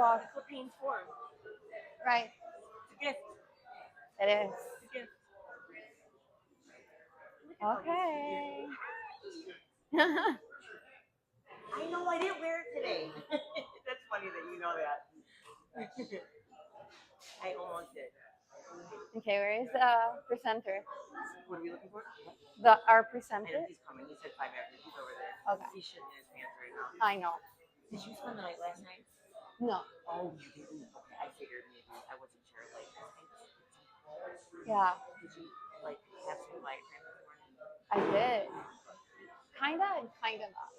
walk. That's what pain's for. Right. It's a gift. It is. It's a gift. Okay. I know I didn't wear it today. That's funny that you know that. I almost did. Okay, where is the presenter? What are we looking for? Our I presenter? know he's coming. He said 5 minutes. He's over there. Okay. He's shitting in his pants right now. I know. Did you spend the night last night? No. Oh, you didn't? Okay, I figured maybe. I wasn't sure. Like, Yeah, did you like have some diagram this morning? I did. Kinda and kinda not.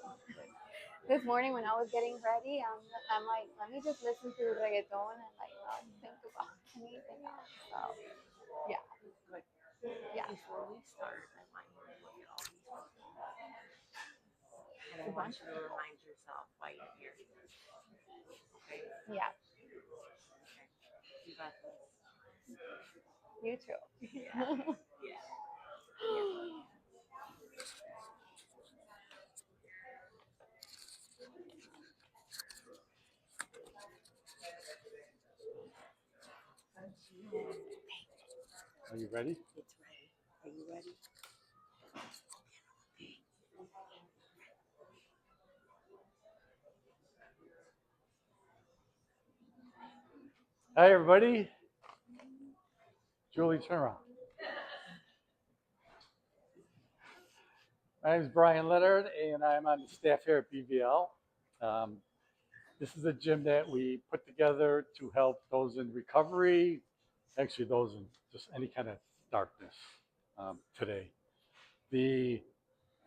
This morning when I was getting ready, I'm like, let me just listen to reggaeton and like not think about anything else. So yeah, Good. yeah. Before we start, I want you to look at all these people. And I A want bunch you of to people. remind yourself why you're here. Okay? Yeah, Okay. You got this. you too. Yeah. Yeah. Yeah. Are you ready? It's ready. Are you ready? Hi, everybody. Julie, turn around. My name is Brian Leonard, and I'm on the staff here at BVL. This is a gym that we put together to help those in recovery, actually those in just any kind of darkness today.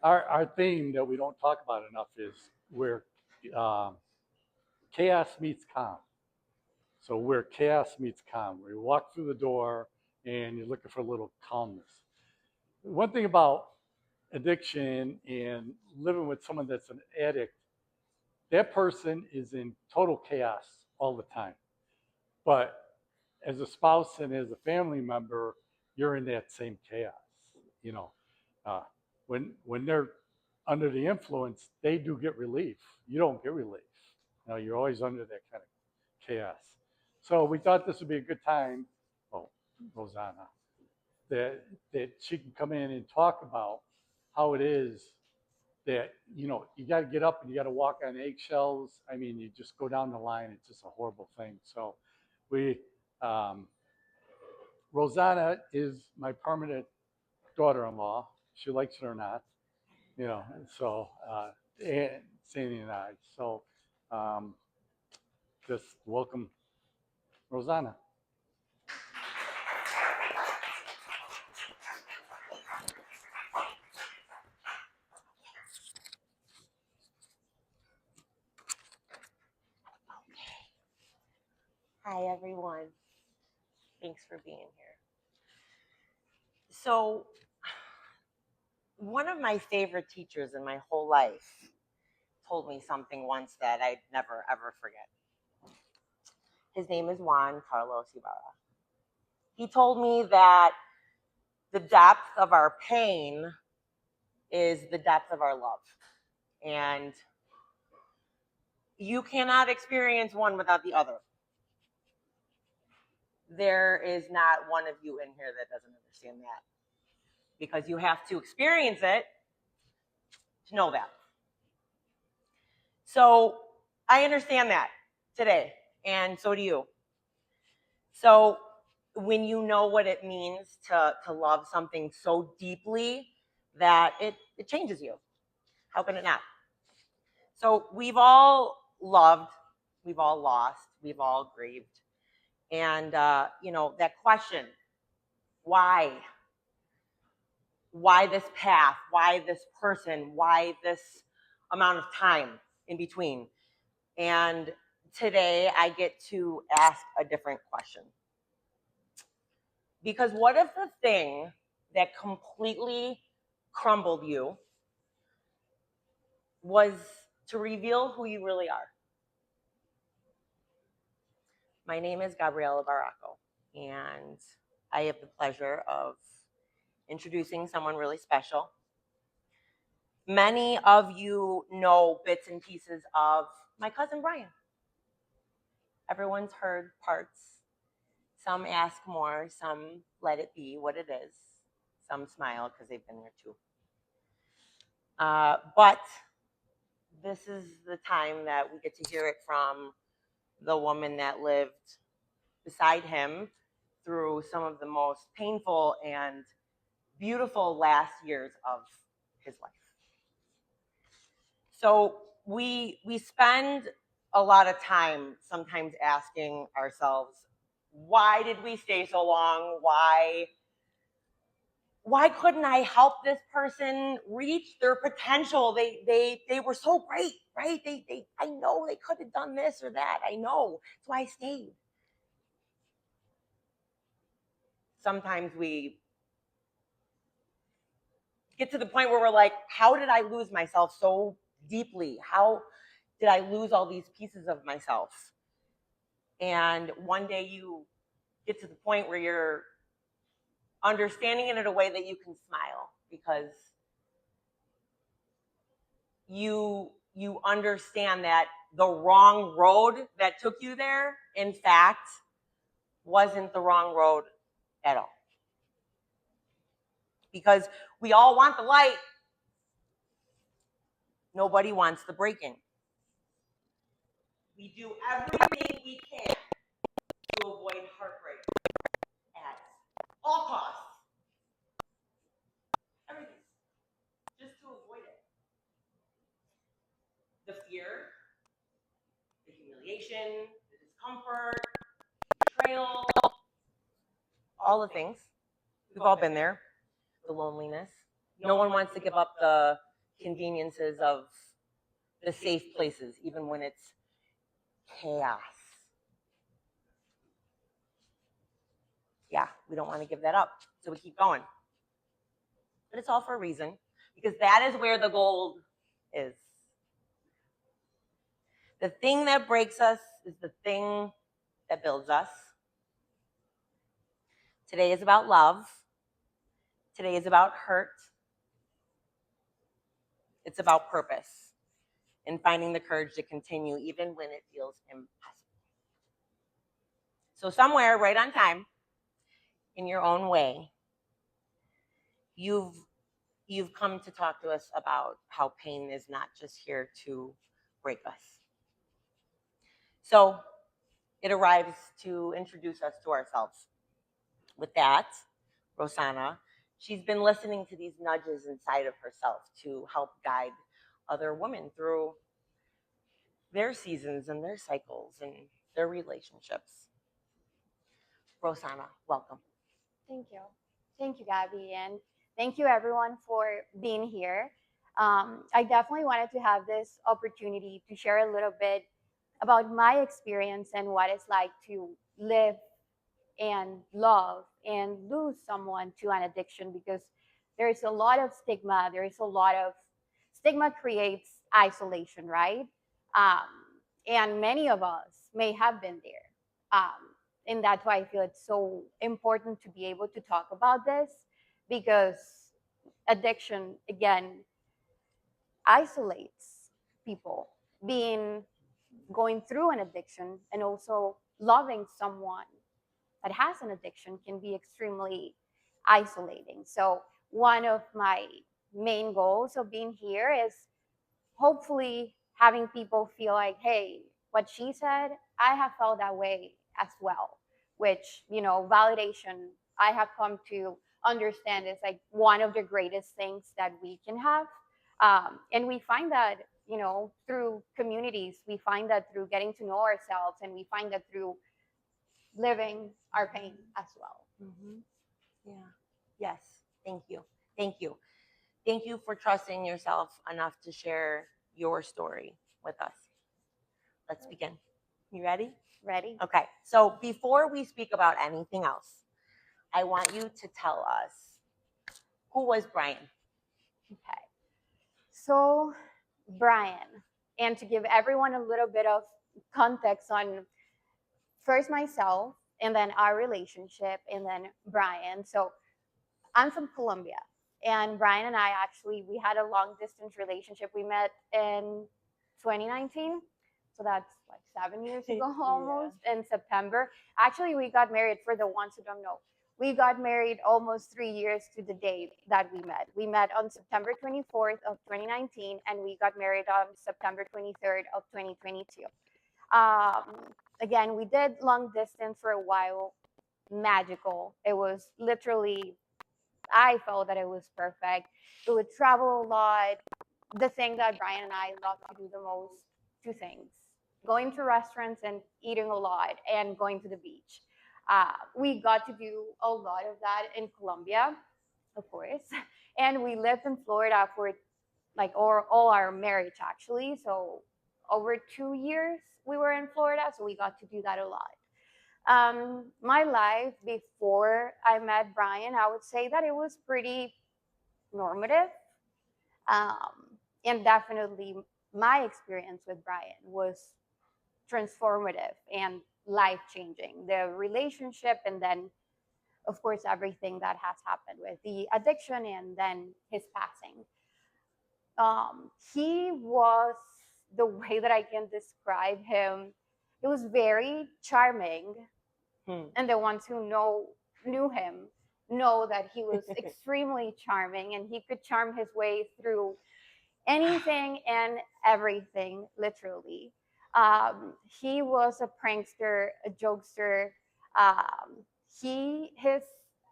Our theme that we don't talk about enough is where chaos meets calm. So where chaos meets calm, where you walk through the door and you're looking for a little calmness. One thing about addiction and living with someone that's an addict, that person is in total chaos all the time. But as a spouse and as a family member, you're in that same chaos. You know, uh, when they're under the influence, they do get relief. You don't get relief. You know, you're always under that kind of chaos. So we thought this would be a good time. Oh, Rossana, that she can come in and talk about how it is that you got to get up and you got to walk on eggshells. I mean, you just go down the line. It's just a horrible thing. So we Rosanna is my permanent daughter-in-law. She likes it or not, so and Sandy and I. So um, just welcome Rosanna. Hi, everyone. Thanks for being here. So, one of my favorite teachers in my whole life told me something once that I'd never, ever forget. His name is Juan Carlos Ibarra. He told me that the depth of our pain is the depth of our love. And you cannot experience one without the other. There is not one of you in here that doesn't understand that. Because you have to experience it to know that. So I understand that today, and so do you. So when you know what it means to love something so deeply that it changes you, how can it not? So we've all loved, we've all lost, we've all grieved. And, that question, why? Why this path? Why this person? Why this amount of time in between? And today I get to ask a different question. Because what if the thing that completely crumbled you was to reveal who you really are? My name is Gabriela Baracco, and I have the pleasure of introducing someone really special. Many of you know bits and pieces of my cousin Brian. Everyone's heard parts. Some ask more, some let it be what it is. Some smile because they've been there too. But this is the time that we get to hear it from the woman that lived beside him through some of the most painful and beautiful last years of his life. So we spend a lot of time sometimes asking ourselves, why did we stay so long? Why couldn't I help this person reach their potential? They were so great, right? I know they could have done this or that. I know. That's why I stayed. Sometimes we get to the point where we're like, how did I lose myself so deeply? How did I lose all these pieces of myself? And one day you get to the point where you're understanding it in a way that you can smile because you understand that the wrong road that took you there, in fact, wasn't the wrong road at all. Because we all want the light. Nobody wants the breaking. We do everything we can to avoid heartbreak at all costs. Everything. Just to avoid it. The fear, the humiliation, the discomfort, betrayal, all the things. We've all been there. The loneliness. No one wants to give up the conveniences of the safe places, even when it's chaos. Yeah, we don't want to give that up. So we keep going. But it's all for a reason, because that is where the gold is. The thing that breaks us is the thing that builds us. Today is about love. Today is about hurt. It's about purpose and finding the courage to continue even when it feels impossible. So somewhere right on time, in your own way, you've come to talk to us about how pain is not just here to break us. So it arrives to introduce us to ourselves. With that, Rossana, she's been listening to these nudges inside of herself to help guide other women through their seasons and their cycles and their relationships. Rossana, welcome. Thank you. Thank you, Gabby. And thank you, everyone, for being here. I definitely wanted to have this opportunity to share a little bit about my experience and what it's like to live and love and lose someone to an addiction, because there's a lot of stigma. There is a lot of stigma creates isolation, right? Um, and many of us may have been there. And that's why I feel it's so important to be able to talk about this, because addiction, again, isolates people. Being going through an addiction and also loving someone that has an addiction can be extremely isolating. So, one of my main goals of being here is hopefully having people feel like, hey, what she said, I have felt that way as well, which, validation, I have come to understand is like one of the greatest things that we can have. And we find that, through communities, we find that through getting to know ourselves, and we find that through living our pain as well. Mm-hmm. Yeah. Yes. Thank you. Thank you. Thank you for trusting yourself enough to share your story with us. Let's begin. You ready? Ready? Okay. So before we speak about anything else, I want you to tell us, who was Brian? Okay. So, Brian, and to give everyone a little bit of context on first myself and then our relationship and then Brian. So, I'm from Colombia, and Brian and I actually we had a long distance relationship. We met in 2019, so that's like 7 years ago Yeah. almost in September. Actually, we got married, for the ones who don't know. We got married almost 3 years to the date that we met. We met on September 24th of 2019, and we got married on September 23rd of 2022. Again, we did long distance for a while. Magical. It was literally, I felt that it was perfect. We would travel a lot. The thing that Brian and I love to do the most, two things: going to restaurants and eating a lot, and going to the beach. We got to do a lot of that in Colombia, of course, and we lived in Florida for like all our marriage actually. So over 2 years we were in Florida, so we got to do that a lot. My life before I met Brian, I would say that it was pretty normative. And definitely my experience with Brian was transformative and life changing. The relationship, and then, of course, everything that has happened with the addiction and then his passing. He was, the way that I can describe him, he was very charming, and the ones who knew him know that he was extremely charming, and he could charm his way through anything and everything, literally. He was a prankster, a jokester. Um, his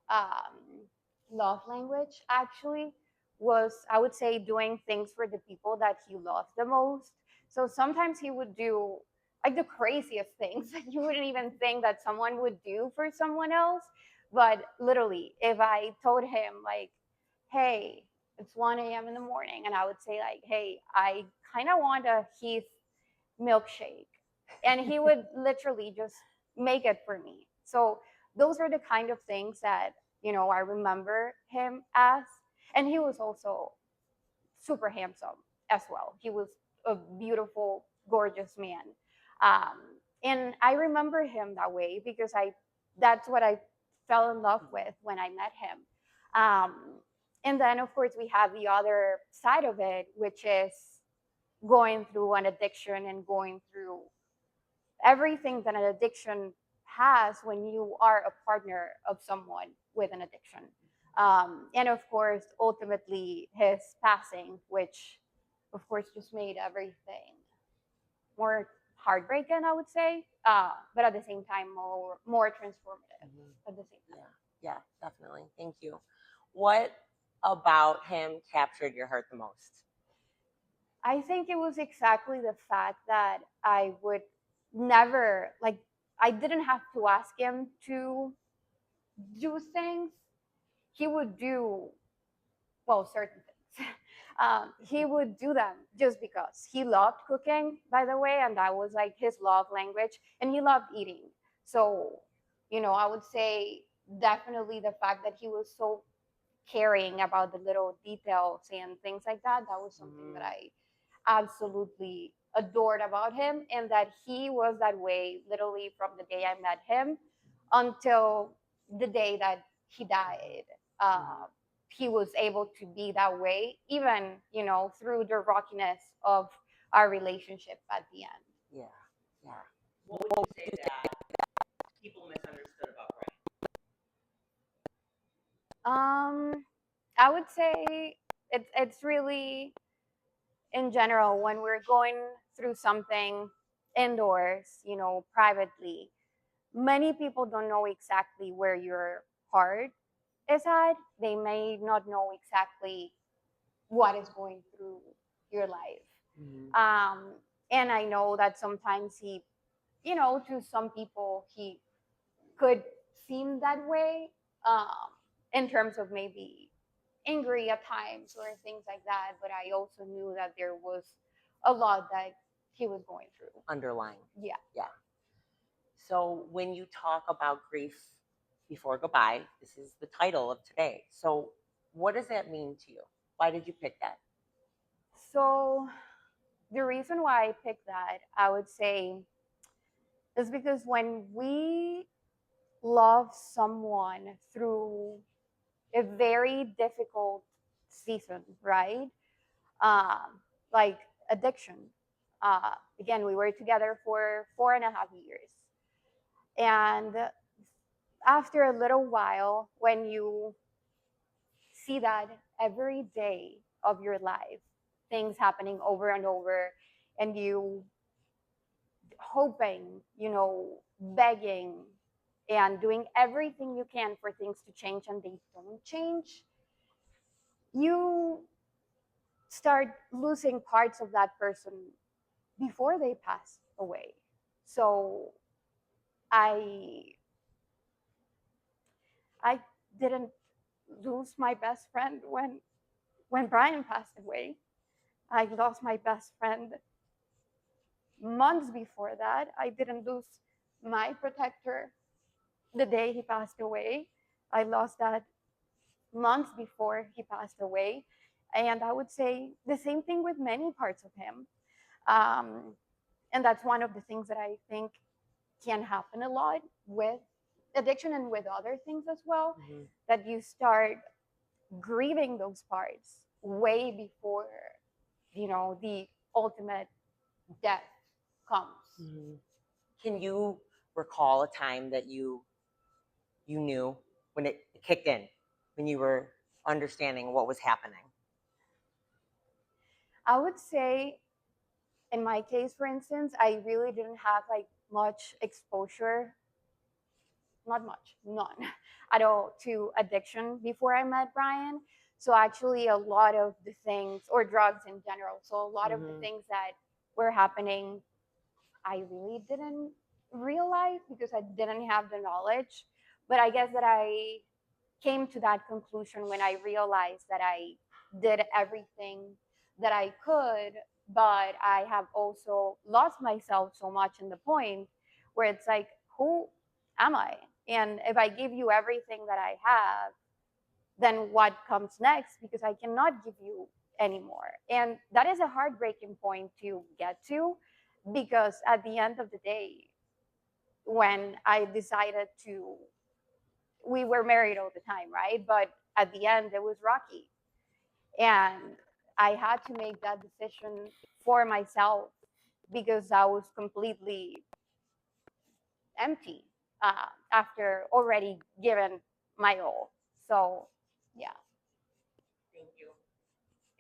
um, love language actually was, I would say, doing things for the people that he loved the most. So sometimes he would do like the craziest things that you wouldn't even think that someone would do for someone else. But literally, if I told him like, "Hey, it's 1 a.m. in the morning," and I would say like, "Hey, I kind of want a Heath milkshake," and he would literally just make it for me. So those are the kind of things that I remember him as. And he was also super handsome as well. He was a beautiful, gorgeous man. Um, and I remember him that way because that's what I fell in love with when I met him. And then, of course, we have the other side of it, which is going through an addiction and going through everything that an addiction has when you are a partner of someone with an addiction. And of course, ultimately, his passing, which of course just made everything more heartbreaking, I would say, but at the same time, more transformative. At the same time, Yeah, definitely. Thank you. What about him captured your heart the most? I think it was exactly the fact that I would never like. I didn't have to ask him to do things. He would do, well, certain things. He would do them just because he loved cooking, by the way, and that was like his love language, and he loved eating. So, I would say definitely the fact that he was so caring about the little details and things like that, that was something that I absolutely adored about him, and that he was that way literally from the day I met him until the day that he died. He was able to be that way, even through the rockiness of our relationship at the end. Yeah, yeah. What would you say that people misunderstood about I would say it's really, in general, when we're going through something indoors, privately, many people don't know exactly where your heart is at. They may not know exactly what is going through your life. Brian? And I know that sometimes to some people, he could seem that way, um, in terms of maybe angry at times or things like that. But I also knew that there was a lot that he was going through. Underlying. Yeah. Yeah. So when you talk about grief before goodbye, this is the title of today. So what does that mean to you? Why did you pick that? So the reason why I picked that, I would say, is because when we love someone through a very difficult season, right? Um, like addiction. Again, we were together for 4.5 years. And after a little while, when you see that every day of your life, things happening over and over, and you hoping, begging and doing everything you can for things to change and they don't change, you start losing parts of that person before they pass away. So I I didn't lose my best friend when Brian passed away. I lost my best friend months before that. I didn't lose my protector the day he passed away. I lost that months before he passed away. And I would say the same thing with many parts of him. Um, and that's one of the things that I think can happen a lot with addiction and with other things as well, that you start grieving those parts way before, the ultimate death comes. Can you recall a time that you knew when it kicked in, when you were understanding what was happening? I would say in my case, for instance, I really didn't have like much exposure, not much, none at all, to addiction before I met Brian. So actually, a lot of the things, or drugs in general, so a lot of the things that were happening, I really didn't realize because I didn't have the knowledge. But I guess that I came to that conclusion when I realized that I did everything that I could, but I have also lost myself so much in the point where it's like, who am I? And if I give you everything that I have, then what comes next? Because I cannot give you anymore. And that is a heartbreaking point to get to, because at the end of the day, when I decided to, we were married all the time, right? But at the end, it was rocky. And I had to make that decision for myself because I was completely empty after already given my all. So, yeah. Thank you.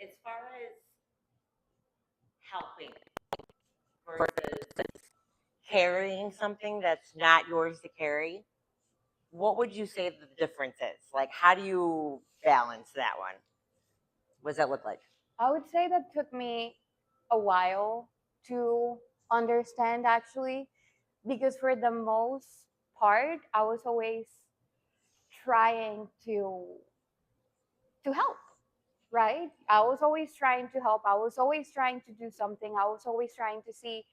As far as helping versus carrying something that's not yours to carry, what would you say the difference is? Like, how do you balance that one? What does that look like? I would say that took me a while to understand actually, because for the most part, I was always trying to help, right? I was always trying to help. I was always trying to do something. I was always trying to see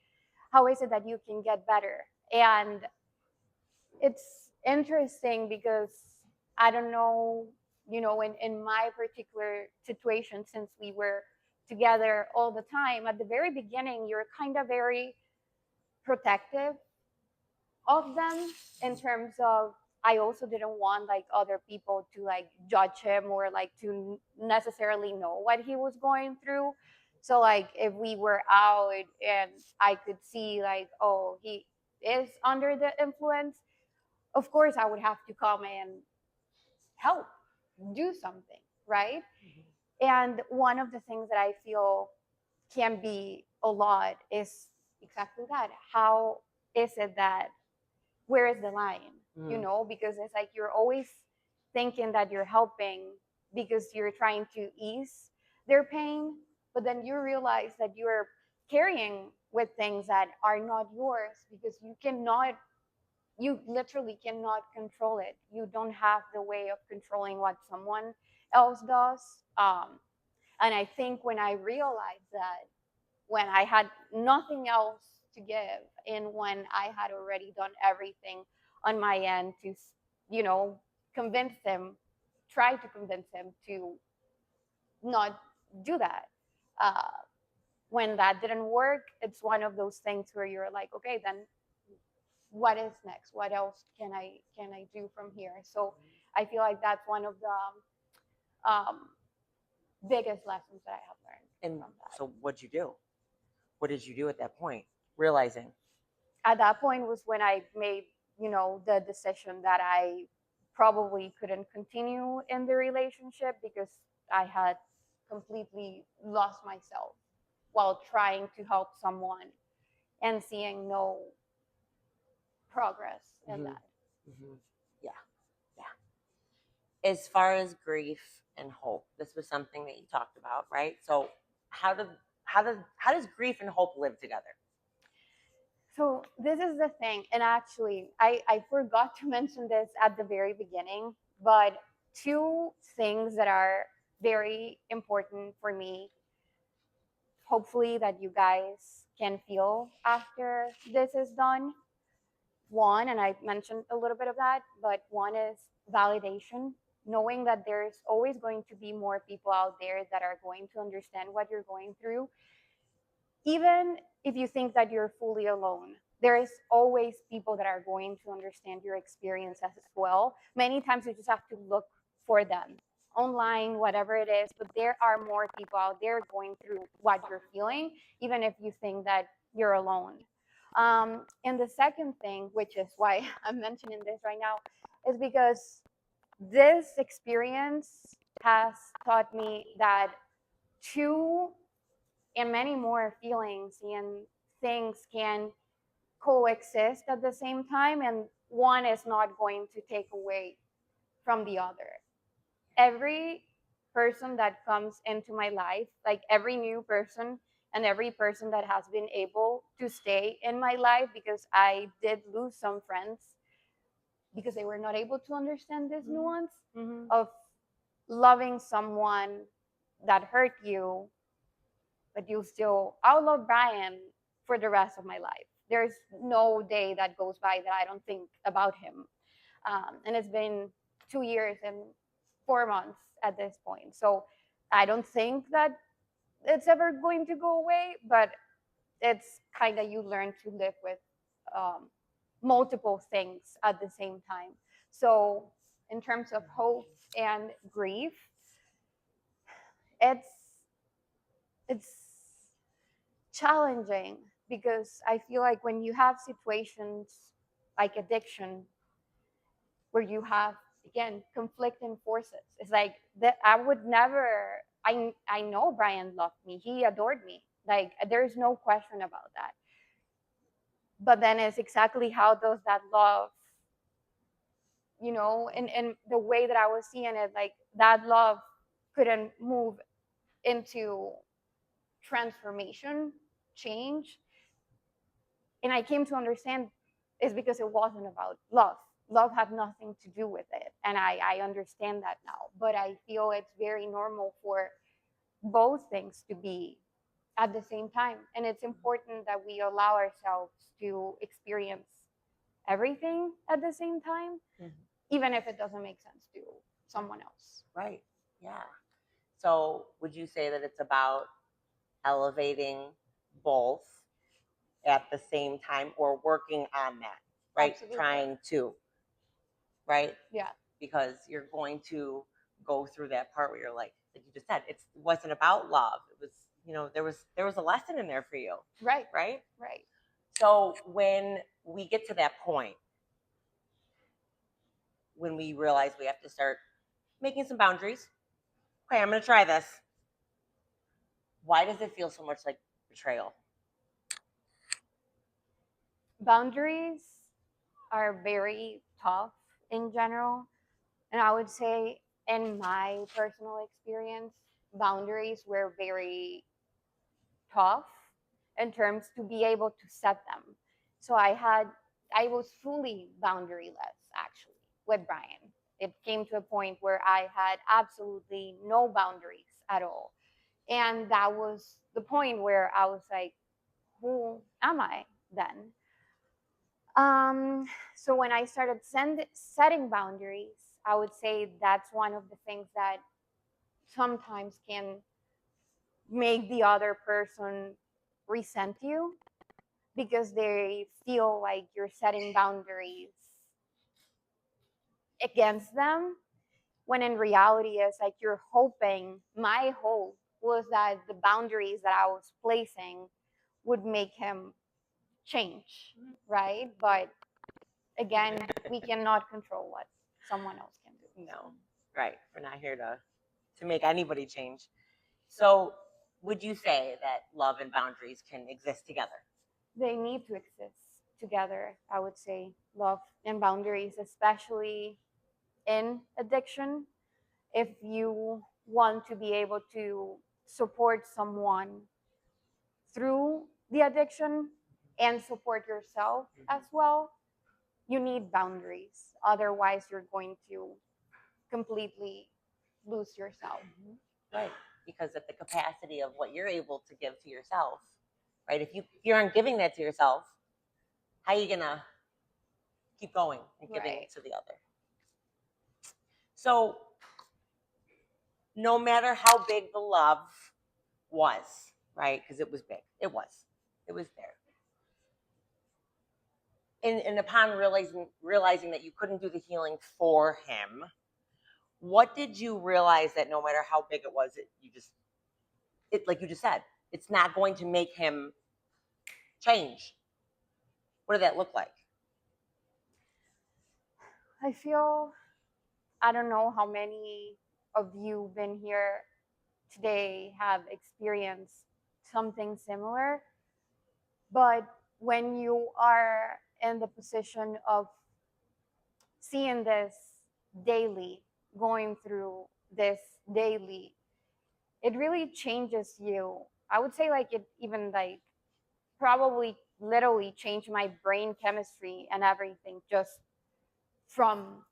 how is it that you can get better. And it's interesting because I don't know, in my particular situation, since we were together all the time, at the very beginning, you're kind of very protective of them in terms of, I also didn't want like other people to like judge him or like to necessarily know what he was going through. So like if we were out and I could see like, oh, he is under the influence, of course I would have to come and help do something, right? And one of the things that I feel can be a lot is exactly that. How is it that, where is the line? Because it's like you're always thinking that you're helping because you're trying to ease their pain, but then you realize that you're carrying with things that are not yours because you literally cannot control it. You don't have the way of controlling what someone else does. And I think when I realized that, when I had nothing else to give, and when I had already done everything on my end to, you know, convince him, try to convince him to not do that. Uh, when that didn't work, it's one of those things where you're like, okay, then what is next? What else can I do from here? So I feel like that's one of the biggest lessons that I have learned And from that. so, what'd you do? What did you do at that point? Realizing. At that point was when I made, the decision that I probably couldn't continue in the relationship because I had completely lost myself while trying to help someone and seeing no progress in that. Mm-hmm. Yeah, yeah. As far as grief and hope, this was something that you talked about, right? So how do how does grief and hope live together? So this is the thing, and actually, I forgot to mention this at the very beginning, but two things that are very important for me, hopefully that you guys can feel after this is done. One, and I mentioned a little bit of that, but one is validation, knowing that there's always going to be more people out there that are going to understand what you're going through, even if you think that you're fully alone. There is always people that are going to understand your experience as well. Many times you just have to look for them online, whatever it is, but there are more people out there going through what you're feeling, even if you think that you're alone. And the second thing, which is why I'm mentioning this right now, is because this experience has taught me that two and many more feelings and things can coexist at the same time, and one is not going to take away from the other. Every person that comes into my life, like every new person and every person that has been able to stay in my life, because I did lose some friends because they were not able to understand this nuance of loving someone that hurt you, but you still, I'll love Brian for the rest of my life. There's no day that goes by that I don't think about him. And it's been 2 years and 4 months at this point. So I don't think that it's ever going to go away, but it's kind of, you learn to live with um, multiple things at the same time. So in terms of hope and grief, it's it's challenging because I feel like when you have situations like addiction where you have, again, conflicting forces, it's like that I would never, I know Brian loved me, he adored me, like there's no question about that, but then it's exactly how does that love, and the way that I was seeing it, like that love couldn't move into transformation, change. And I came to understand is because it wasn't about love. Love had nothing to do with it. And I understand that now. But I feel it's very normal for both things to be at the same time. And it's important that we allow ourselves to experience everything at the same time, even if it doesn't make sense to someone else. Right. Yeah. So would you say that it's about elevating both at the same time or working on that, right? Absolutely. Trying to, right? Yeah. Because you're going to go through that part where you're like you just said, it wasn't about love. It was, there was a lesson in there for you. Right. Right? Right. So when we get to that point, when we realize we have to start making some boundaries, okay, I'm going to try this. Why does it feel so much like betrayal? Boundaries are very tough in general. And I would say, in my personal experience, boundaries were very tough in terms to be able to set them. So I was fully boundaryless actually with Brian. It came to a point where I had absolutely no boundaries at all. And that was the point where I was like, who am I then? Um, so when I started setting boundaries, I would say that's one of the things that sometimes can make the other person resent you because they feel like you're setting boundaries against them, when in reality it's like my hope was that the boundaries that I was placing would make him change, right? But again, we cannot control what someone else can do. No, right. We're not here to make anybody change. So, would you say that love and boundaries can exist together? They need to exist together, I would say, love and boundaries, especially in addiction. If you want to be able to support someone through the addiction and support yourself as well, you need boundaries. Otherwise, you're going to completely lose yourself. Right. Because at the capacity of what you're able to give to yourself, right? If you aren't giving that to yourself, how are you gonna keep going and giving Right. to the other? So, no matter how big the love was, right? Because it was big. It was there. And upon realizing that you couldn't do the healing for him, what did you realize that no matter how big it was, it like you just said, it's not going to make him change. What did that look like? I feel, I don't know how many of you been here today have experienced something similar, but when you are in the position of seeing this daily, going through this daily, it really changes you. I would say like it even like probably literally changed my brain chemistry and everything just from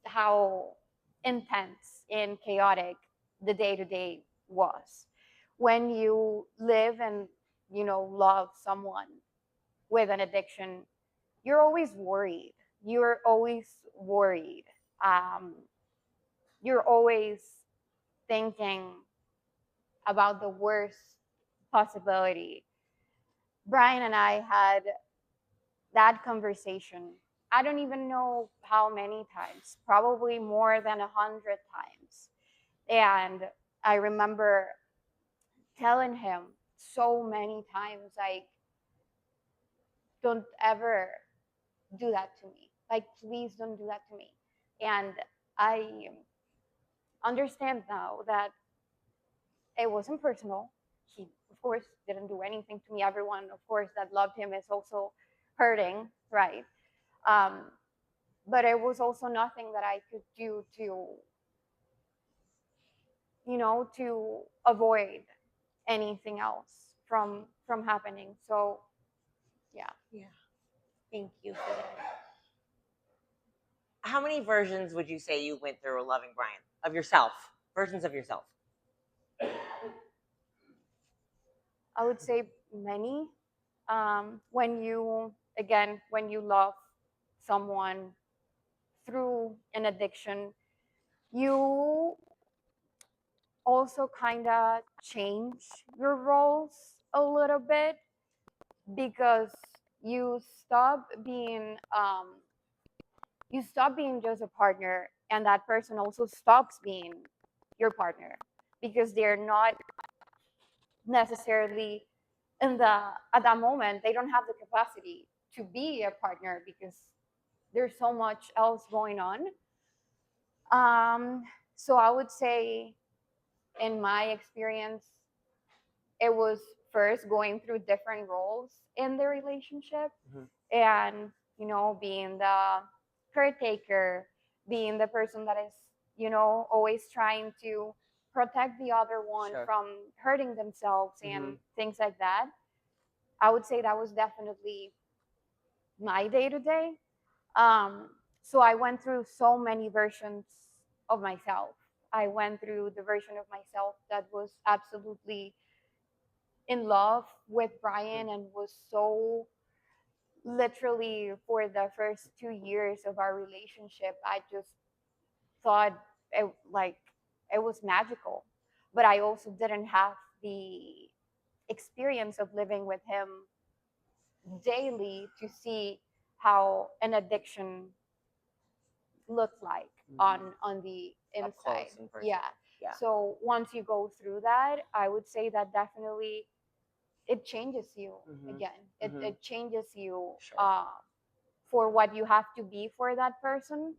how intense and chaotic the day to day was. When you live and love someone with an addiction, you're always worried. You're always worried. Um, you're always thinking about the worst possibility. Brian and I had that conversation. I don't even know how many times, probably more than 100 times. And I remember telling him so many times, like, don't ever do that to me. Like, please don't do that to me. And I understand now that it wasn't personal. He, of course, didn't do anything to me. Everyone, of course, that loved him is also hurting, right? Um, but it was also nothing that I could do to, to avoid anything else from happening. So, yeah. Yeah. Thank you for that. How many versions would you say you went through loving Brian of yourself? Versions of yourself. I would say many. When you, again, when you love someone through an addiction, you also kind of change your roles a little bit because you stop being you stop being just a partner, and that person also stops being your partner because they're not necessarily in the at that moment they don't have the capacity to be a partner because there's so much else going on. um so I would say in my experience it was first going through different roles in the relationship, and being the caretaker, being the person that is always trying to protect the other one Sure. from hurting themselves and things like that. I would say that was definitely my day to day. So I went through so many versions of myself. I went through the version of myself that was absolutely in love with Brian and was so literally for the first 2 years of our relationship, I just thought it was magical. But I also didn't have the experience of living with him daily to see how an addiction looked like on the Up close inside. in person. Yeah. Yeah. So once you go through that, I would say that definitely it changes you Mhm. again. Mhm. It changes you Sure. for what you have to be for that person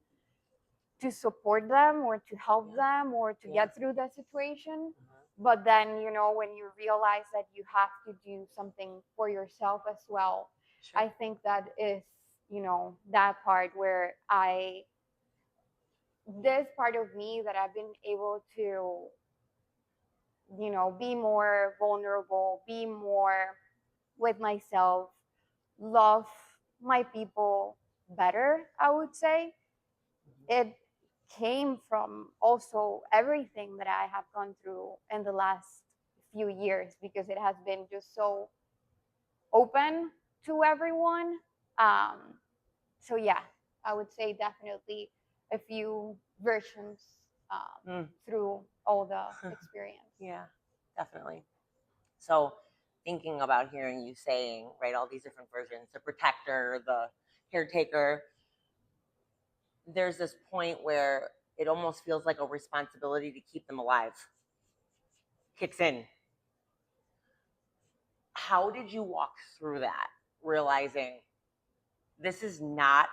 to support them or to help Yeah. them or to Yeah. get through the situation. Mhm. But then, you know, when you realize that you have to do something for yourself as well, Sure. I think that is, you know, that part where this part of me that I've been able to, you know, be more vulnerable, be more with myself, love my people better, I would say. Mhm. It came from also everything that I have gone through in the last few years because it has been just so open to everyone. Um, so yeah, I would say definitely a few versions Mm. through all the experience. Yeah, definitely. So, thinking about hearing you saying, right, all these different versions, the protector, the caretaker, there's this point where it almost feels like a responsibility to keep them alive kicks in. How did you walk through that, realizing this is not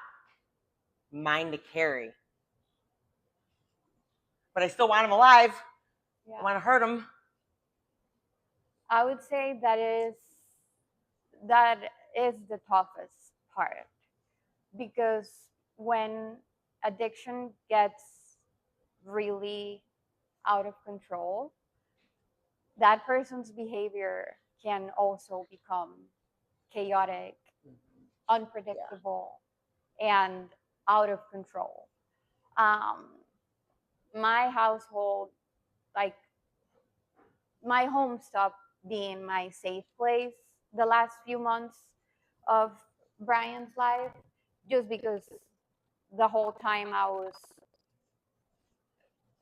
mine to carry, but I still want him alive? I Yeah, want to hurt him. I would say that is the toughest part because when addiction gets really out of control, that person's behavior can also become chaotic, Yeah. unpredictable, and out of control. Um, my household, like my home, stopped being my safe place the last few months of Brian's life just because the whole time I was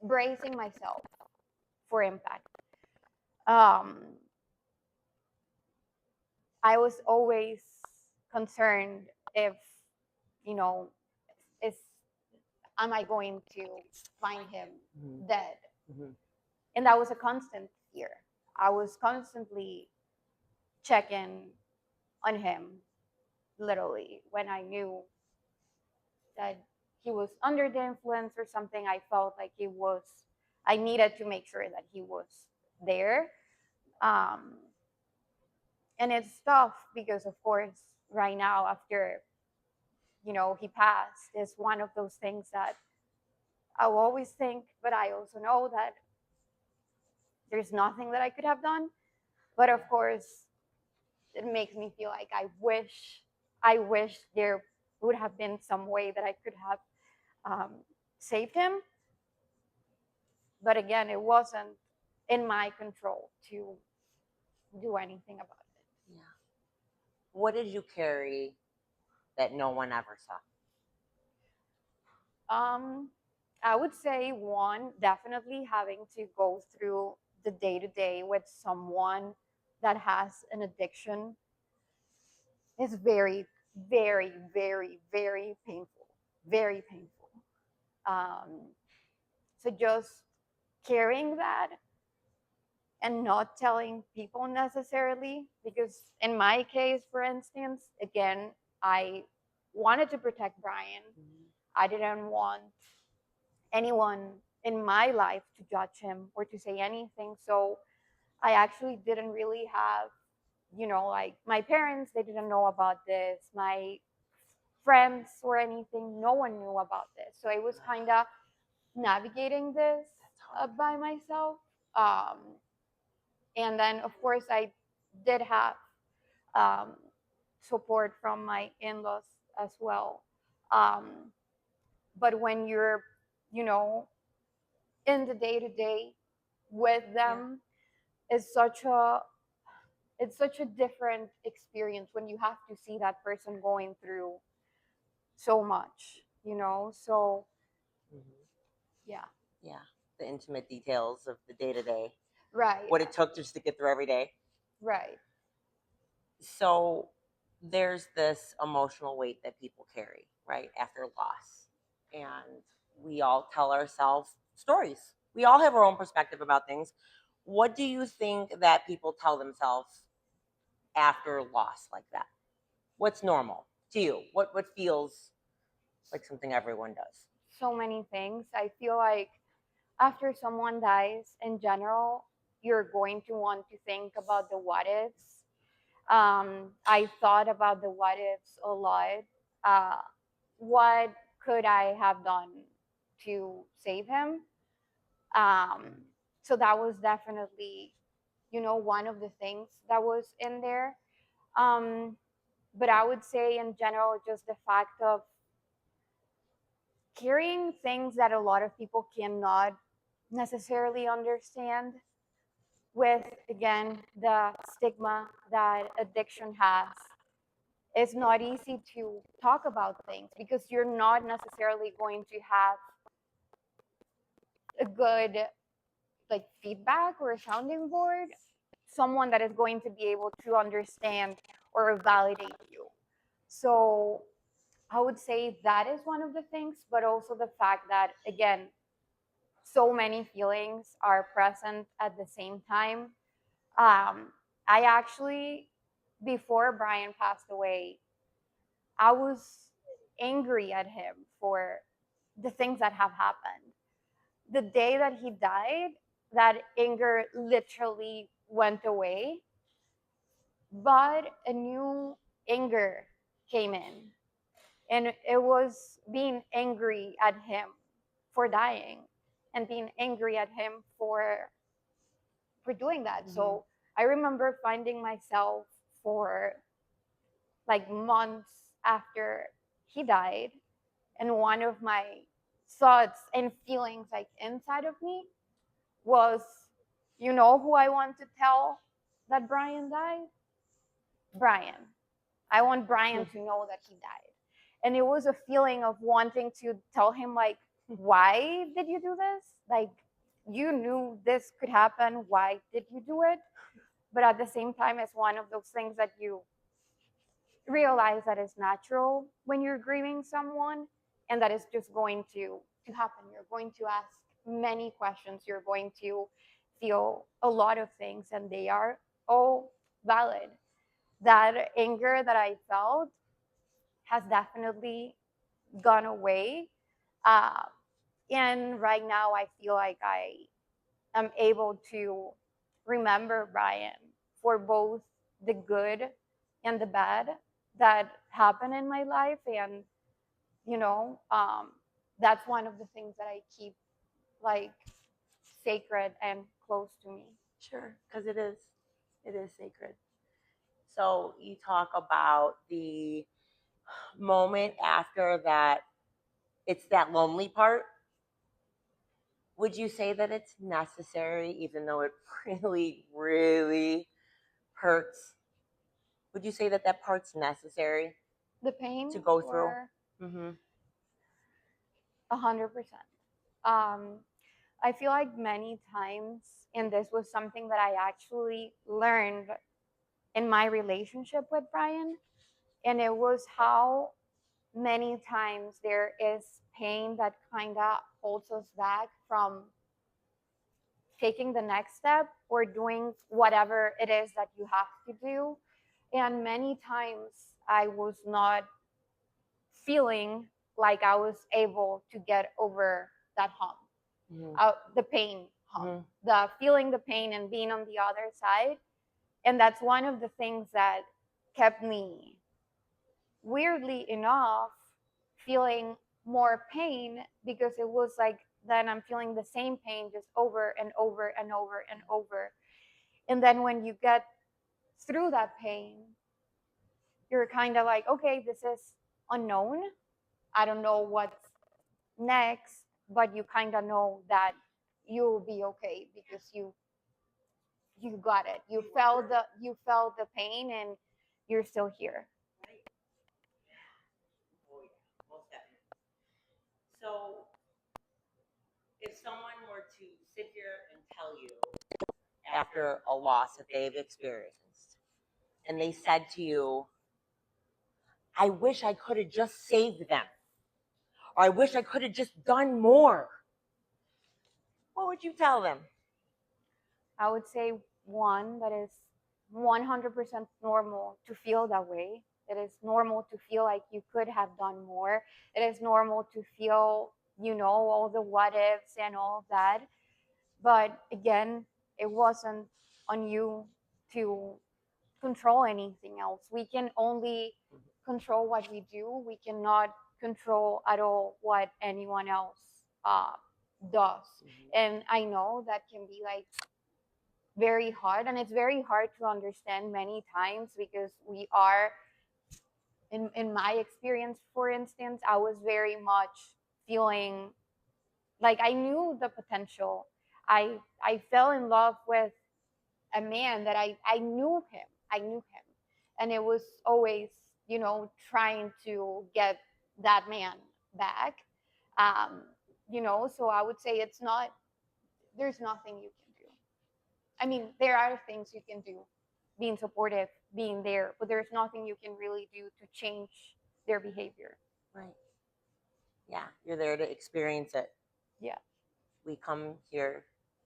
bracing myself for impact. Um, I was always concerned if, you know, is am I going to find him Mhm. dead? Mhm. And that was a constant fear. I was constantly checking on him, literally, when I knew that he was under the influence or something. I felt like I needed to make sure that he was there. Um, and it's tough because, of course, right now, after, you know, he passed, is one of those things that I will always think, but I also know that there's nothing that I could have done. But of course, it makes me feel like I wish there would have been some way that I could have um, saved him. But again, it wasn't in my control to do anything about Yeah. What did you carry that no one ever saw? it. I would say one, definitely having to go through the day to day with someone that has an addiction is very, very, very, very painful. Very painful. Um, so just carrying that and not telling people necessarily, because in my case, for instance, again, I wanted to protect Brian. Mhm. I didn't want anyone in my life to judge him or to say anything. So I actually didn't really have, you know, like my parents, they didn't know about this. My friends or anything, no one knew about this. So it was kind of navigating this That's hard. by myself. Um, and then, of course, I did have um, support from my in laws as well. Um, but when you're, you know, in the day to day with Yeah. them, is such a it's such a different experience when you have to see that person going through so much, you know. So Mhm. yeah, Yeah. The intimate details of the day to day, right, what it took just to get through every day. right, So there's this emotional weight that people carry, right, after loss. And we all tell ourselves stories. We all have our own perspective about things. What do you think that people tell themselves after loss like that? What's normal to you? What feels like something everyone does? So many things. I feel like after someone dies in general, you're going to want to think about the what ifs. I thought about the what ifs a lot. Uh, what could I have done to save him? Um, so that was definitely, one of the things that was in there. Um, but I would say in general, just the fact of carrying things that a lot of people cannot necessarily understand with, again, the stigma that addiction has. It's not easy to talk about things because you're not necessarily going to have a good like feedback or a sounding board, someone that is going to be able to understand or validate you. So I would say that is one of the things, but also the fact that, again, so many feelings are present at the same time. I actually, before Brian passed away, I was angry at him for the things that have happened. The day that he died, that anger literally went away, but a new anger came in. And it was being angry at him for dying and being angry at him for doing that. Mm-hmm. So I remember finding myself for like months after he died, and one of my thoughts and feelings like inside of me was, who I want to tell that Brian died? Brian. I want Brian to know that he died. And it was a feeling of wanting to tell him, like, why did you do this? Like, you knew this could happen. Why did you do it? But at the same time, it's one of those things that you realize that is natural when you're grieving someone, and that is just going to happen. You're going to ask many questions. You're going to feel a lot of things, and they are all valid. That anger that I felt has definitely gone away. Uh, and right now, I feel like I am able to remember Brian for both the good and the bad that happened in my life. And, you know, um, that's one of the things that I keep like sacred and close to me. Sure, because it is sacred. So you talk about the moment after that, it's that lonely part. Would you say that it's necessary, even though it really, really hurts? Would you say that that part's necessary The pain to go through? for Mm-hmm. 100%. I feel like many times, and this was something that I actually learned in my relationship with Brian, and it was how many times there is pain that kind of holds us back from taking the next step or doing whatever it is that you have to do. And many times I was not feeling like I was able to get over that hump, Mm-hmm. the pain hump, Mm-hmm. the feeling the pain and being on the other side. And that's one of the things that kept me, weirdly enough, feeling more pain, because it was like then I'm feeling the same pain just over and over and over and over. And then when you get through that pain, you're kind of like, okay, this is unknown. I don't know what's next, but you kind of know that you'll be okay because you got it. You felt the pain, and you're still here. Oh yeah, most definitely. So if someone were to sit here and tell you after a loss that they've experienced, and they said to you, I wish I could have just saved them, or I wish I could have just done more, what would you tell them? I would say one that is 100% normal to feel that way. It is normal to feel like you could have done more. It is normal to feel, all the what ifs and all of that. But again, it wasn't on you to control anything else. We can only control what we do. We cannot control at all what anyone else does. And I know that can be like very hard, and it's very hard to understand many times because we are in my experience, for instance, I was very much feeling like I knew the potential. I fell in love with a man that I knew him. I knew him. And it was always, trying to get that man back. Um, so I would say there's nothing you can do. I mean, there are things you can do, being supportive, being there, but there's nothing you can really do to change their behavior. Right. Yeah, you're there to experience it. Yeah. We come here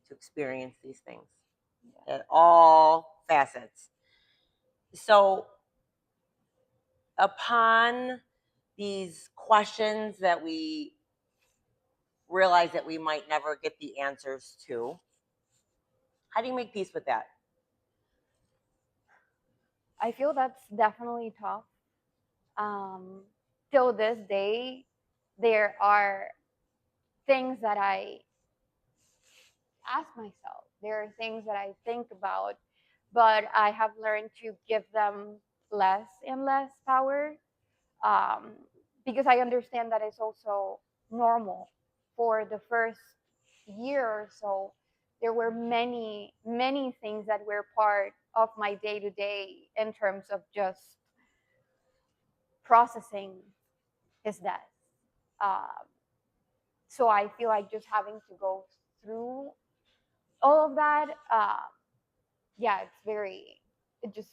to experience these things Yeah. at all facets. So, upon these questions that we realize that we might never get the answers to, how do you make peace with that? I feel that's definitely tough. Um, till this day, there are things that I ask myself. There are things that I think about, but I have learned to give them less and less power, um, because I understand that it's also normal. For the first year or so, there were many, many things that were part of my day to day in terms of just processing his death. Um, so I feel like just having to go through all of that, yeah, it just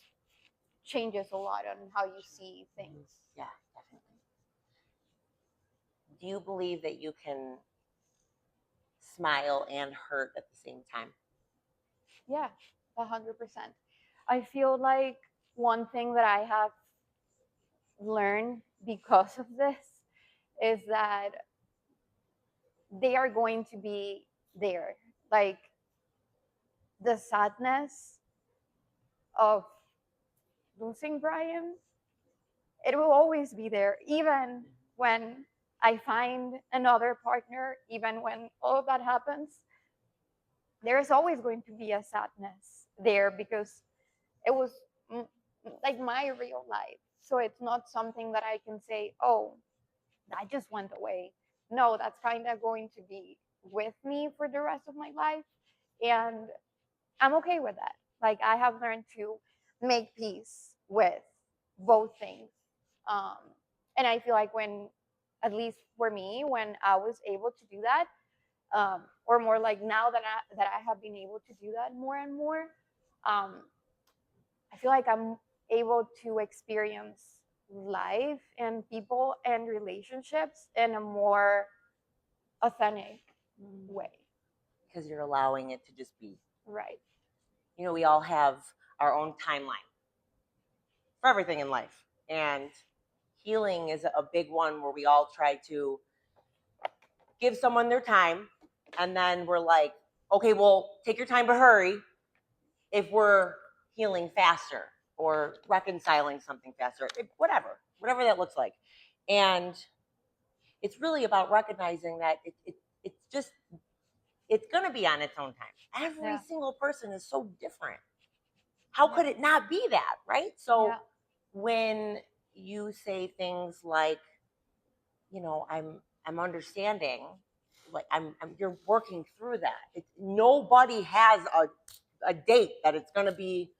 changes a lot on how you see things. Yeah, definitely. Do you believe that you can smile and hurt at the same time? Yeah, 100%. I feel like one thing that I have learned because of this is that they are going to be there. Like the sadness of losing Brian, it will always be there, even when I find another partner, even when all of that happens. There is always going to be a sadness there because it was like my real life. So it's not something that I can say, oh, that just went away. No, that's kind of going to be with me for the rest of my life. And I'm okay with that. Like I have learned to make peace with both things. Um, and I feel like at least for me, when I was able to do that, or more like now that I have been able to do that more and more, um, I feel like I'm able to experience life and people and relationships in a more authentic way. Because you're allowing it to just be. Right. We all have our own timeline for everything in life. And healing is a big one where we all try to give someone their time. And then we're like, okay, well, take your time to hurry if we're healing faster or reconciling something faster, whatever that looks like. And it's really about recognizing that it's just, it's going to be on its own time. Every single person is so different. How could it not be that, right? So when you say things like, I'm understanding, like you're working through that. Nobody has a date that it's going to be,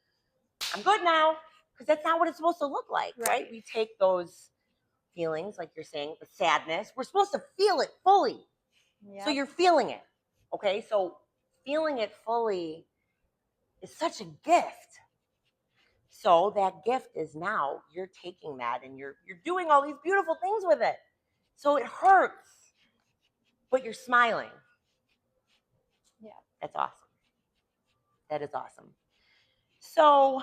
I'm good now, because that's not what it's supposed to look like, right? We take those feelings, like you're saying, the sadness, we're supposed to feel it fully. So you're feeling it. Okay, so feeling it fully is such a gift. So that gift is now you're taking that and you're doing all these beautiful things with it. So it hurts, but you're smiling. Yeah. That's awesome. That is awesome. So,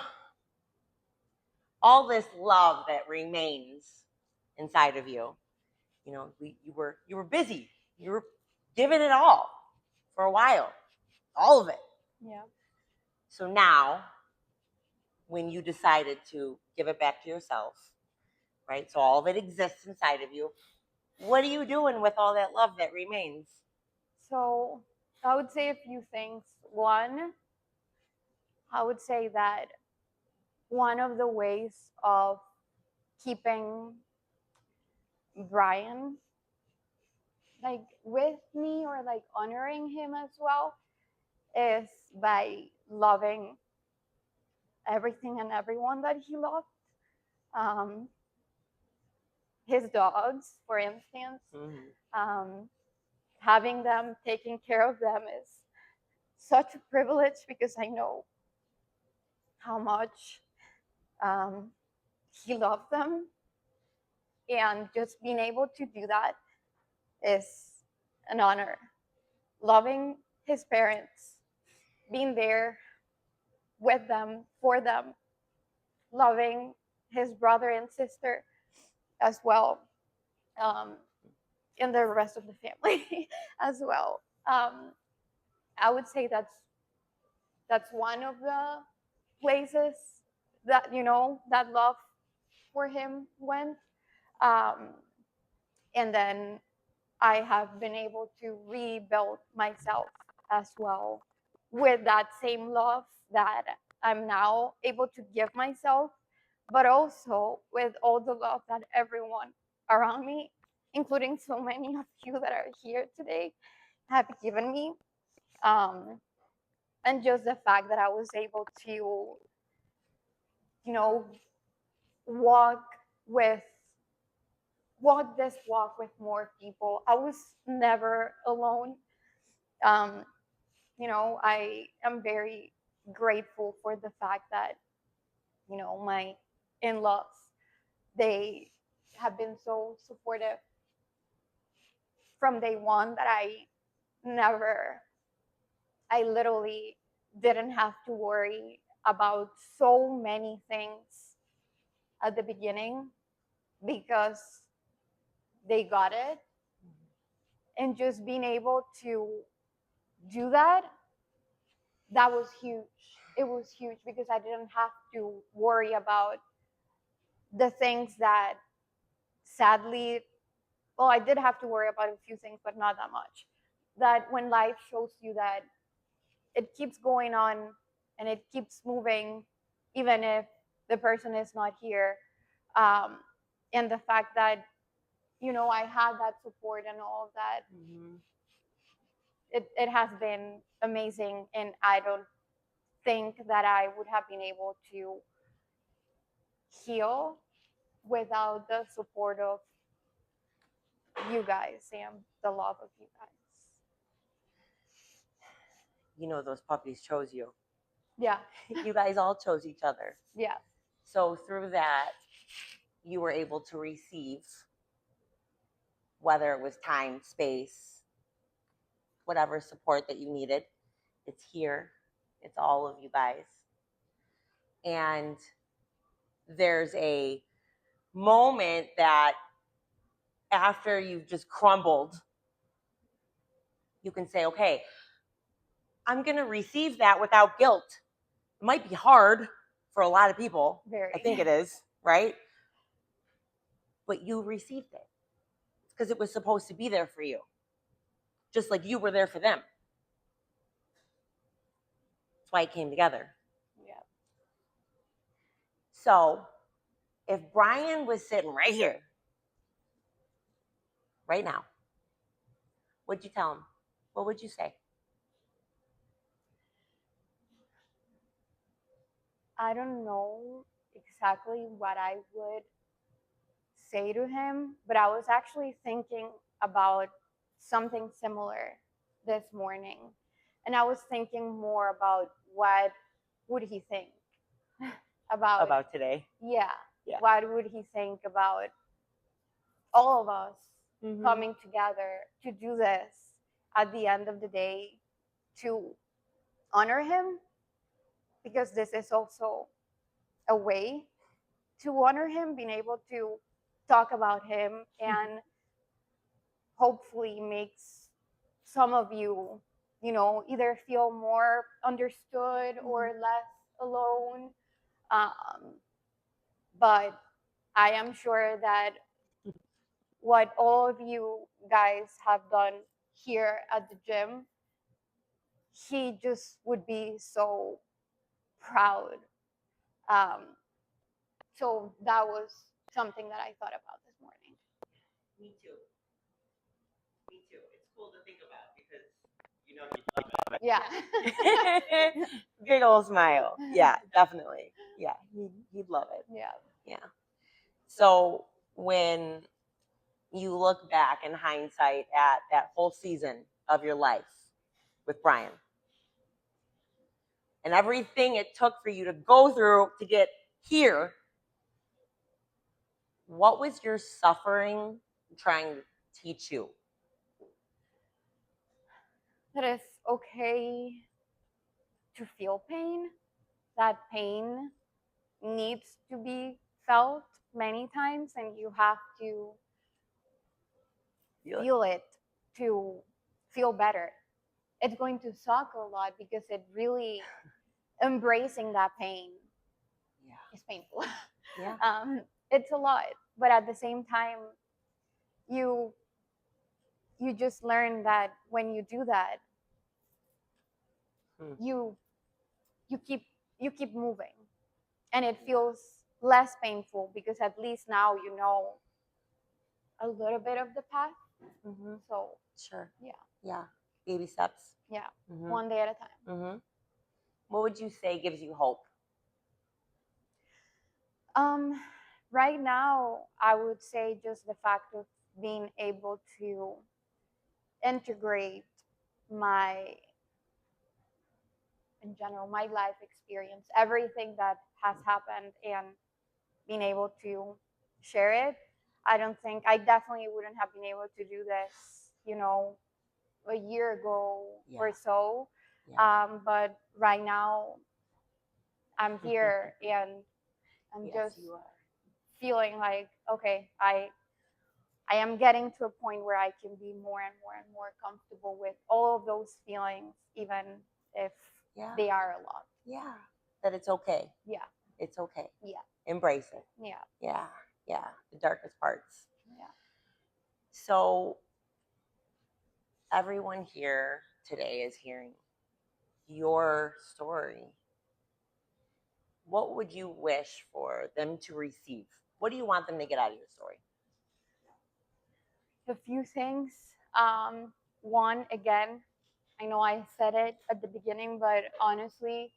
all this love that remains inside of you, you were busy. You were giving it all for a while, all of it. Yeah. So now, when you decided to give it back to yourself, right? So all of it exists inside of you. What are you doing with all that love that remains? So I would say a few things. One, I would say that one of the ways of keeping Brian like with me or like honoring him as well is by loving everything and everyone that he loved. Um, his dogs, for instance, um, having them, taking care of them is such a privilege because I know how much um, he loved them. And just being able to do that is an honor. Loving his parents, being there with them, for them, loving his brother and sister as well, um, and the rest of the family as well. I would say that's one of the places that that love for him went. Um, and then I have been able to rebuild myself as well with that same love that I'm now able to give myself, but also with all the love that everyone around me, including so many of you that are here today, have given me. Um, and just the fact that I was able to, know, walk with walk this walk with more people. I was never alone. Um, I am very grateful for the fact that, my in-laws, they have been so supportive from day one that never, I literally didn't have to worry about so many things at the beginning because they got it. And just being able to do that, that was huge. It was huge because I didn't have to worry about the things that sadly, well, I did have to worry about a few things, but not that much. That when life shows you that it keeps going on and it keeps moving, even if the person is not here. Um, and the fact that, I had that support and all of that, it has been amazing. And I don't think that I would have been able to heal without the support of you guys and the love of you guys. Those puppies chose you. Yeah. You guys all chose each other. Yeah. So through that, you were able to receive, whether it was time, space, whatever support that you needed. It's here. It's all of you guys. And there's a moment that after you've just crumbled, you can say, okay, I'm going to receive that without guilt. It might be hard for a lot of people. Very. I think it is, right? But you received it because it was supposed to be there for you, just like you were there for them. That's why it came together. Yeah. So if Brian was sitting right here, right now, what'd you tell him? What would you say? I don't know exactly what I would say to him, but I was actually thinking about something similar this morning. And I was thinking more about what would he think About today? Yeah. Yeah. What would he think about all of us coming together to do this at the end of the day to honor him because this is also a way to honor him, being able to talk about him, and hopefully makes some of you, either feel more understood or less alone. But I am sure that what all of you guys have done here at the gym, he just would be so proud. Um, so that was something that I thought about this morning. Me too. Me too. It's cool to think about because you know you'd love Yeah. it. Big old smile. Yeah, definitely. Yeah, he'd love it. Yeah. Yeah. So when you look back in hindsight at that whole season of your life with Brian and everything it took for you to go through to get here, what was your suffering trying to teach you? That it's okay to feel pain. That pain needs to be felt many times, and you have to feel it to feel better. It's going to suck a lot because it really embracing that pain is painful. Yeah. It's a lot, but at the same time, you you just learn that when you do that, you you keep you keep moving, and it feels less painful because at least now you know a little bit of the path. So Sure. yeah, Yeah. Baby steps. yeah, one day at a time. What would you say gives you hope? Right now, I would say just the fact of being able to integrate my, in general, my life experience, everything that has happened, and being able to share it. I definitely wouldn't have been able to do this, a year ago or so. But right now, I'm here and I'm just feeling like, okay, I am getting to a point where I can be more and more and more comfortable with all of those feelings, even if they are a lot. Yeah. That it's okay. Yeah. It's okay. Yeah. Embrace it. Yeah. Yeah. Yeah. The darkest parts. Yeah. So everyone here today is hearing your story. What would you wish for them to receive? What do you want them to get out of your story? A few things. One, again, I know I said it at the beginning, but honestly,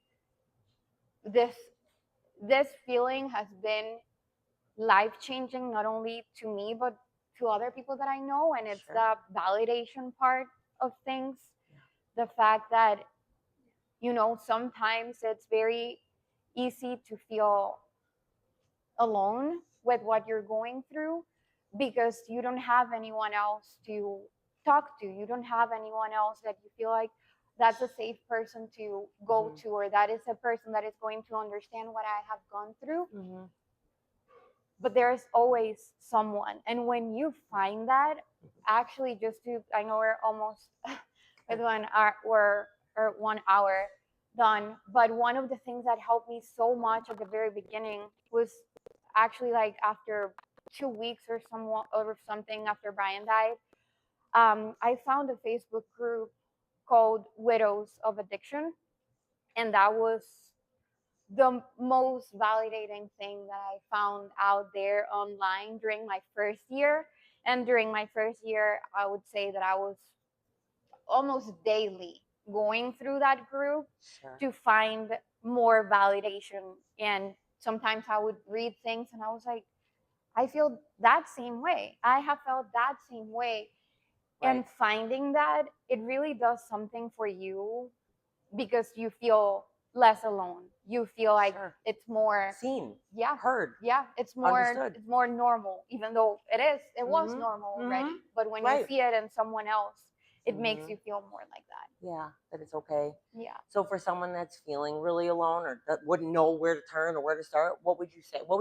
this this feeling has been life changing, not only to me but to other people that I know, and it's the validation part of things. The fact that sometimes it's very easy to feel alone with what you're going through because you don't have anyone else to talk to. You don't have anyone else that you feel like that's a safe person to go to, or that is a person that is going to understand what I have gone through. But there's always someone. And when you find that, actually, I know we're almost with 1 hour or 1 hour done, but one of the things that helped me so much at the very beginning was actually like after 2 weeks or something after Brian died. I found a Facebook group called Widows of Addiction, and that was the most validating thing that I found out there online during my first year. And during my first year, I would say that I was almost daily going through that group to find more validation. And sometimes I would read things and I was like, I feel that same way. I have felt that same way. And finding that, it really does something for you because you feel less alone. You feel like it's more seen, heard. Yeah, it's more normal, even though it was normal already. But when you see it in someone else, it makes you feel more like that. Yeah, that it's okay. Yeah. So for someone that's feeling really alone or that wouldn't know where to turn or where to start, what would you say? What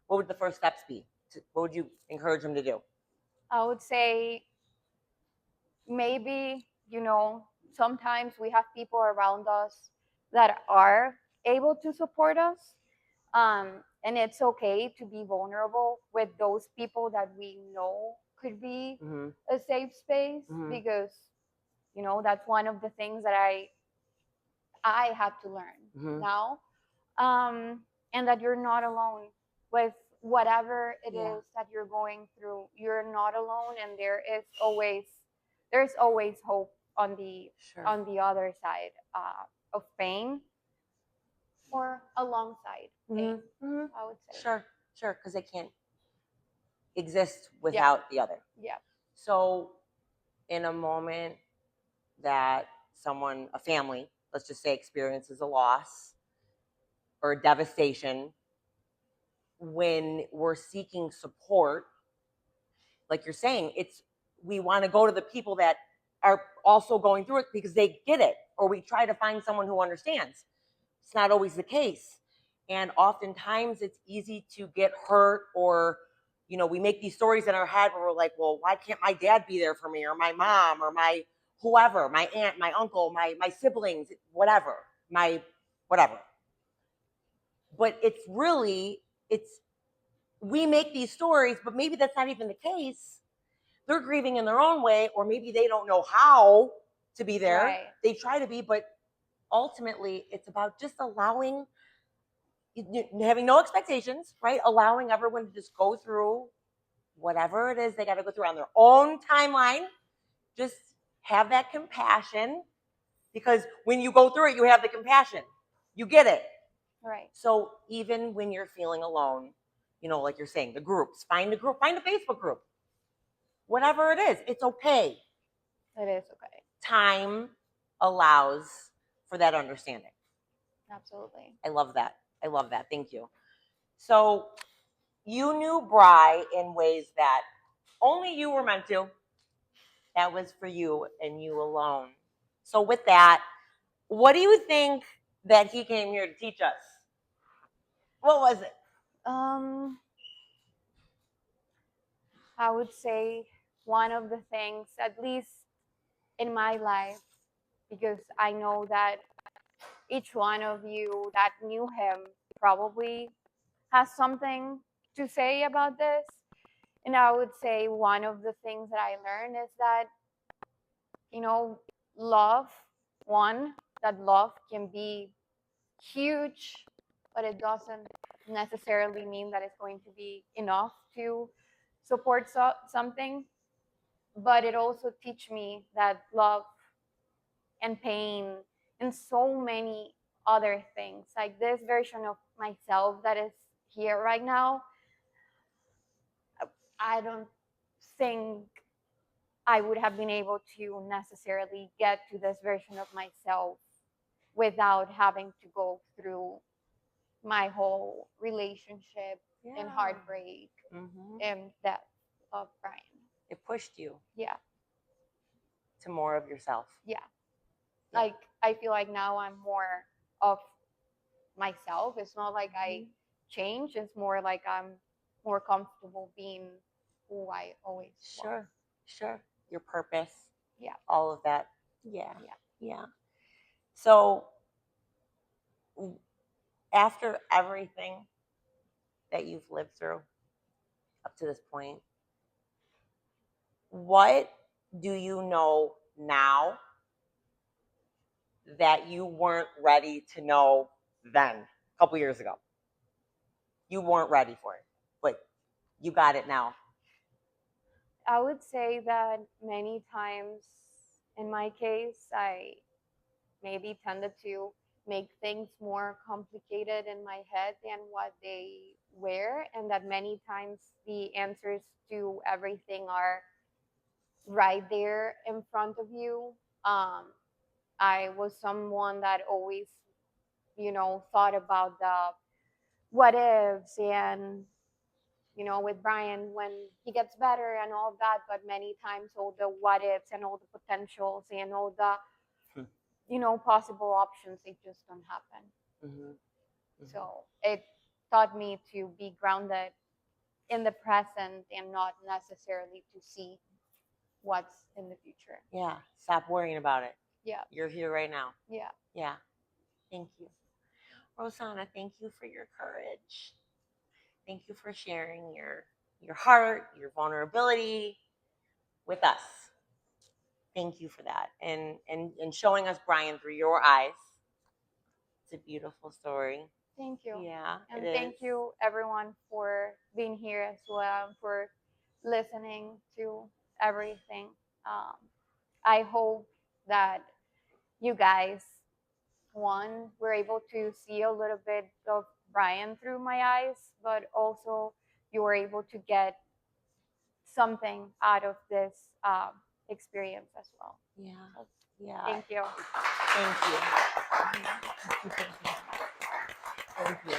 would the first steps be? What would you encourage them to do? I would say maybe, sometimes we have people around us that are able to support us. And it's okay to be vulnerable with those people that we know could be a safe space, because that's one of the things that I had to learn now. And that you're not alone with whatever it is that you're going through. You're not alone, and there's always hope on the other side of pain, or alongside pain. I would say. Sure, because they can't exist without the other. Yeah. So, in a moment that a family, let's just say, experiences a loss or a devastation, when we're seeking support, like you're saying, we want to go to the people that are also going through it because they get it, or we try to find someone who understands. It's not always the case. And oftentimes it's easy to get hurt, or we make these stories in our head where we're like, well, why can't my dad be there for me, or my mom, or my whoever, my aunt, my uncle, my siblings, whatever, my whatever. But it's we make these stories, but maybe that's not even the case. They're grieving in their own way, or maybe they don't know how to be there. Right. They try to be, but ultimately it's about just having no expectations, right? Allowing everyone to just go through whatever it is they got to go through on their own timeline. Just have that compassion, because when you go through it, you have the compassion. You get it. Right. So even when you're feeling alone, like you're saying, the groups, find a group, find a Facebook group. Whatever it is, it's okay. It is okay. Time allows for that understanding. Absolutely. I love that. Thank you. So you knew Bry in ways that only you were meant to. That was for you and you alone. So with that, what do you think that he came here to teach us? What was it? I would say one of the things, at least in my life, because I know that each one of you that knew him probably has something to say about this. And I would say one of the things that I learned is that, love, that love can be huge, but it doesn't necessarily mean that it's going to be enough to support something. But it also teach me that love and pain and so many other things, like this version of myself that is here right now, I don't think I would have been able to necessarily get to this version of myself without having to go through my whole relationship and heartbreak and death of Brian. It pushed you. Yeah. To more of yourself. Yeah. Like, I feel like now I'm more of myself. It's not like I change. It's more like I'm more comfortable being who I always was. Sure. Your purpose. Yeah. All of that. Yeah. So after everything that you've lived through up to this point, what do you know now that you weren't ready to know then, a couple years ago? You weren't ready for it, but you got it now. I would say that many times in my case, I maybe tended to make things more complicated in my head than what they were, and that many times the answers to everything are right there in front of you. I was someone that always, thought about the what ifs, and with Brian when he gets better and all of that, but many times all the what ifs and all the potentials and all the possible options, they just don't happen. Mm-hmm. So it taught me to be grounded in the present and not necessarily to see what's in the future. Yeah. Stop worrying about it. Yeah. You're here right now. Yeah. Yeah. Thank you. Rossana, thank you for your courage. Thank you for sharing your heart, your vulnerability with us. Thank you for that. And showing us Brian through your eyes. It's a beautiful story. Thank you. Yeah. And thank you everyone for being here as well, for listening to everything. I hope that you guys, one, were able to see a little bit of Brian through my eyes, but also you were able to get something out of this experience as well. Yeah. Yeah. Thank you. Thank you. Thank you.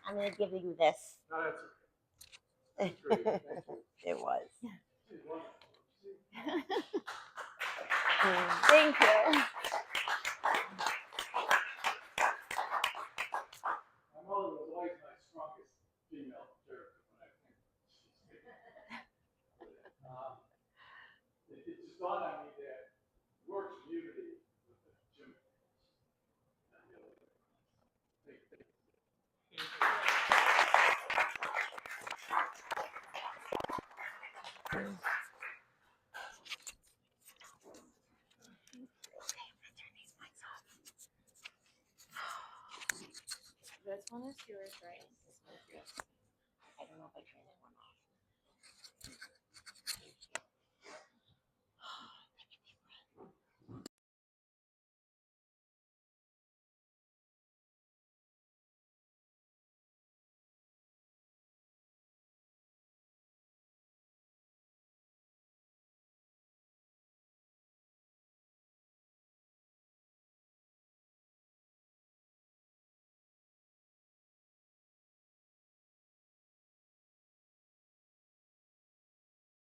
I'm going to give you this. No, that's okay. That's great. Thank you. It was. Thank you. My mother was always my strongest female character when I think it just dawned on me that your community with the gym. This one is yours, right? I don't know if I turned that one off.